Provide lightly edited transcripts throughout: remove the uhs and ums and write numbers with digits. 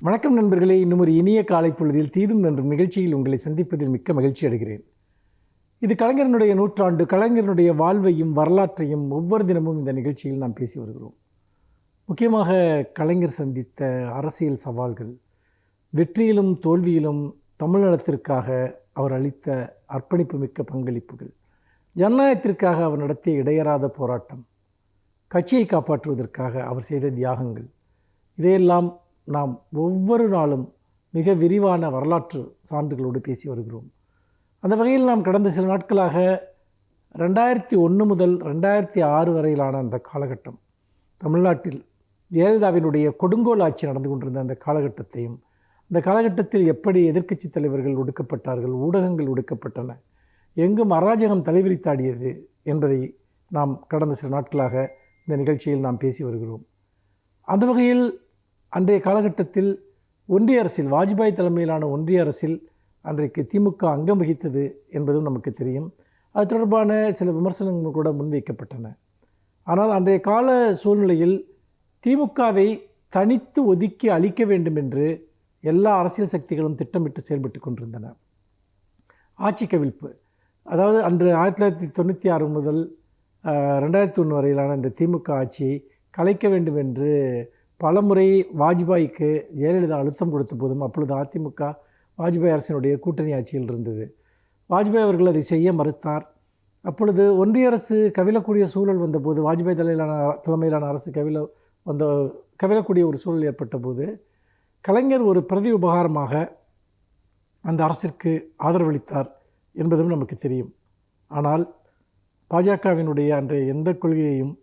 வணக்கம் நண்பர்களே. இன்னும் ஒரு இனிய காலை பொழுதில் தீதும் நன்றும் நிகழ்ச்சியில் உங்களை சந்திப்பதில் மிக்க மகிழ்ச்சி அடைகிறேன். இது கலைஞரனுடைய நூற்றாண்டு. கலைஞரனுடைய வாழ்வையும் வரலாற்றையும் ஒவ்வொரு தினமும் இந்த நிகழ்ச்சியில் நாம் பேசி வருகிறோம். முக்கியமாக கலைஞர் சந்தித்த அரசியல் சவால்கள், வெற்றியிலும் தோல்வியிலும் தமிழ்நலத்திற்காக அவர் அளித்த அர்ப்பணிப்பு மிக்க பங்களிப்புகள், ஜனநாயகத்திற்காக அவர் நடத்திய இடையறாத போராட்டம், கட்சியை காப்பாற்றுவதற்காக அவர் செய்த தியாகங்கள், இதையெல்லாம் நாம் ஒவ்வொரு நாளும் மிக விரிவான வரலாற்று சான்றுகளோடு பேசி வருகிறோம். அந்த வகையில் நாம் கடந்த சில நாட்களாக 2001 முதல் 2006 வரையிலான அந்த காலகட்டம், தமிழ்நாட்டில் ஜெயலலிதாவினுடைய கொடுங்கோல் ஆட்சி நடந்து கொண்டிருந்த அந்த காலகட்டத்தையும், அந்த காலகட்டத்தில் எப்படி எதிர்க்கட்சி தலைவர்கள் ஒடுக்கப்பட்டார்கள், ஊடகங்கள் ஒடுக்கப்பட்டன, எங்கும் அராஜகம் தலைவிரித்தாடியது என்பதை நாம் கடந்த சில நாட்களாக இந்த நிகழ்ச்சியில் நாம் பேசி வருகிறோம். அந்த வகையில் அன்றைய காலகட்டத்தில் ஒன்றிய அரசில், வாஜ்பாய் தலைமையிலான ஒன்றிய அரசில் அன்றைக்கு திமுக அங்கம் வகித்தது என்பதும் நமக்கு தெரியும். அது தொடர்பான சில விமர்சனங்கள் கூட முன்வைக்கப்பட்டன. ஆனால் அன்றைய கால சூழ்நிலையில் திமுகவை தனித்து ஒதுக்கி அழிக்க வேண்டும் என்று எல்லா அரசியல் சக்திகளும் திட்டமிட்டு செயல்பட்டு கொண்டிருந்தன. ஆட்சி கவிழ்ப்பு, அதாவது அன்று 1996 முதல் 2001 வரையிலான இந்த திமுக ஆட்சியை கலைக்க வேண்டும் என்று பலமுறை வாஜ்பாய்க்கு ஜெயலலிதா அழுத்தம் கொடுத்த போதும், அப்பொழுது அதிமுக வாஜ்பாய் அரசினுடைய கூட்டணி ஆட்சியில் இருந்தது. வாஜ்பாய் அவர்கள் அதை செய்ய மறுத்தார். அப்பொழுது ஒன்றிய அரசு கவிழக்கூடிய சூழல் வந்தபோது, வாஜ்பாய் தலைமையிலான அரசு கவிழக்கூடிய ஒரு சூழல் ஏற்பட்ட போது, கலைஞர் ஒரு பிரதி உபகாரமாக அந்த அரசிற்கு ஆதரவளித்தார் என்பதும் நமக்கு தெரியும். ஆனால் பாஜகவினுடைய அன்றைய எந்த கொள்கையையும்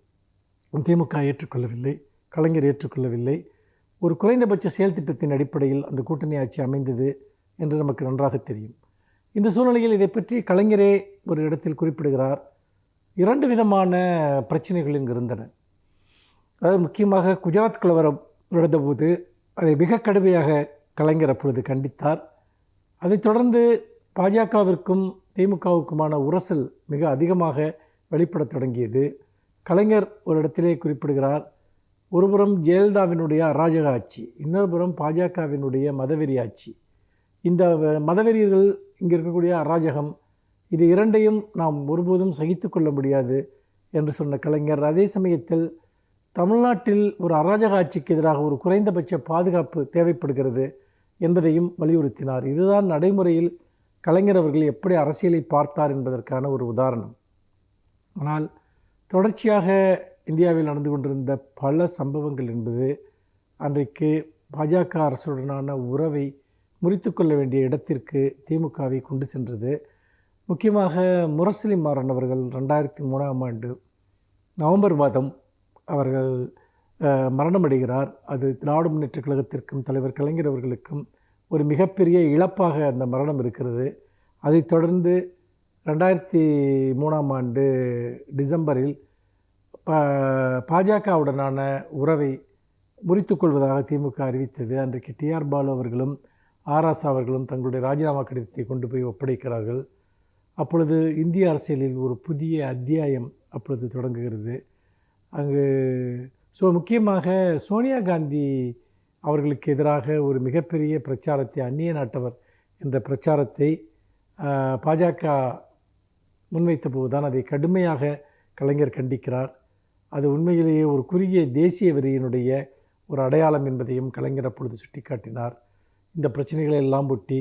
திமுக ஏற்றுக்கொள்ளவில்லை, கலைஞர் ஏற்றுக்கொள்ளவில்லை. ஒரு குறைந்தபட்ச செயல் திட்டத்தின் அடிப்படையில் அந்த கூட்டணி ஆட்சி அமைந்தது என்று நமக்கு நன்றாக தெரியும். இந்த சூழ்நிலையில் இதை பற்றி கலைஞரே ஒரு இடத்தில் குறிப்பிடுகிறார். 2 விதமான பிரச்சனைகள் இங்கு இருந்தன. அதாவது முக்கியமாக குஜராத் கலவரம் நடந்தபோது அதை மிக கடுமையாக கலைஞர் அப்பொழுது கண்டித்தார். அதைத் தொடர்ந்து பாஜகவிற்கும் திமுகவுக்குமான உரசல் மிக அதிகமாக வெளிப்படத் தொடங்கியது. கலைஞர் ஒரு இடத்திலே குறிப்பிடுகிறார், ஒருபுறம் ஜெயலலிதாவினுடைய அராஜக ஆட்சி, இன்னொரு புறம் பாஜகவினுடைய மதவெறி ஆட்சி. இந்த மதவெறியர்கள், இங்கே இருக்கக்கூடிய அராஜகம், இது இரண்டையும் நாம் ஒருபோதும் சகித்து கொள்ள முடியாது என்று சொன்ன கலைஞர், அதே சமயத்தில் தமிழ்நாட்டில் ஒரு அராஜக ஆட்சிக்கு எதிராக ஒரு குறைந்தபட்ச பாதுகாப்பு தேவைப்படுகிறது என்பதையும் வலியுறுத்தினார். இதுதான் நடைமுறையில் கலைஞர் அவர்கள் எப்படி அரசியலை பார்த்தார் என்பதற்கான ஒரு உதாரணம். ஆனால் தொடர்ச்சியாக இந்தியாவில் நடந்து கொண்டிருந்த பல சம்பவங்கள் என்பது அன்றைக்கு பாஜக அரசுடனான உறவை முறித்து கொள்ள வேண்டிய இடத்திற்கு திமுகவை கொண்டு சென்றது. முக்கியமாக முரசொலி மாறன் அவர்கள் 2003ஆம் ஆண்டு நவம்பர் மாதம் அவர்கள் மரணமடைகிறார். அது திராவிட முன்னேற்றக் கழகத்திற்கும் தலைவர் கலைஞர் அவர்களுக்கும் ஒரு மிகப்பெரிய இழப்பாக அந்த மரணம் இருக்கிறது. அதைத் தொடர்ந்து 2003ஆம் ஆண்டு டிசம்பரில் பாஜகவுடனான உறவை முறித்து கொள்வதாக திமுக அறிவித்தது. அன்றைக்கு டிஆர் பாலு அவர்களும் ஆராசா அவர்களும் தங்களுடைய ராஜினாமா கடிதத்தை கொண்டு போய் ஒப்படைக்கிறார்கள். அப்பொழுது இந்திய அரசியலில் ஒரு புதிய அத்தியாயம் அப்பொழுது தொடங்குகிறது. அங்கு முக்கியமாக சோனியா காந்தி அவர்களுக்கு எதிராக ஒரு மிகப்பெரிய பிரச்சாரத்தை, அந்நிய நாட்டவர் என்ற பிரச்சாரத்தை பாஜக முன்வைத்த போதுதான் அதை கடுமையாக கலைஞர் கண்டிக்கிறார். அது உண்மையிலேயே ஒரு குறுகிய தேசிய வெறியினுடைய ஒரு அடையாளம் என்பதையும் கலைஞர் அப்பொழுது சுட்டிக்காட்டினார். இந்த பிரச்சனைகளை எல்லாம் ஒட்டி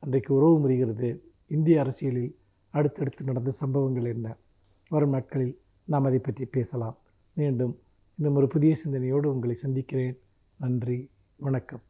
அன்றைக்கு உறவு முறிகிறது. இந்திய அரசியலில் அடுத்தடுத்து நடந்த சம்பவங்கள் என்ன? வரும் நாட்களில் நாம் அதை பற்றி பேசலாம். மீண்டும் இன்னும் ஒரு புதிய சிந்தனையோடு உங்களை சந்திக்கிறேன். நன்றி, வணக்கம்.